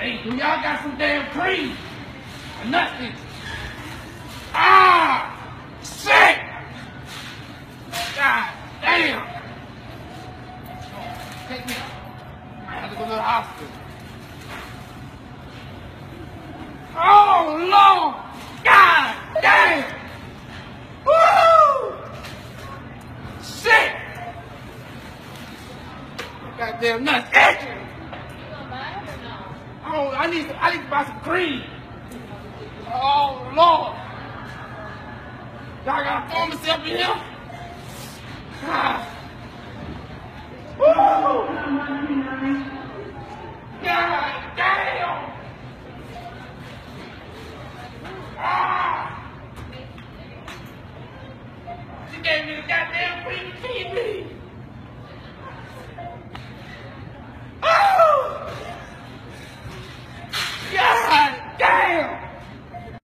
Hey, do y'all got some damn cream? Or nothing? Ah! Shit! God damn! Take me out. I have to go to the hospital. Oh, Lord! God damn! Woo! Shit! Goddamn nuts itching! You gonna buy it or no? Oh, I need to buy some cream. Oh, Lord! Y'all got a pharmacy up in here? Ah. Woo!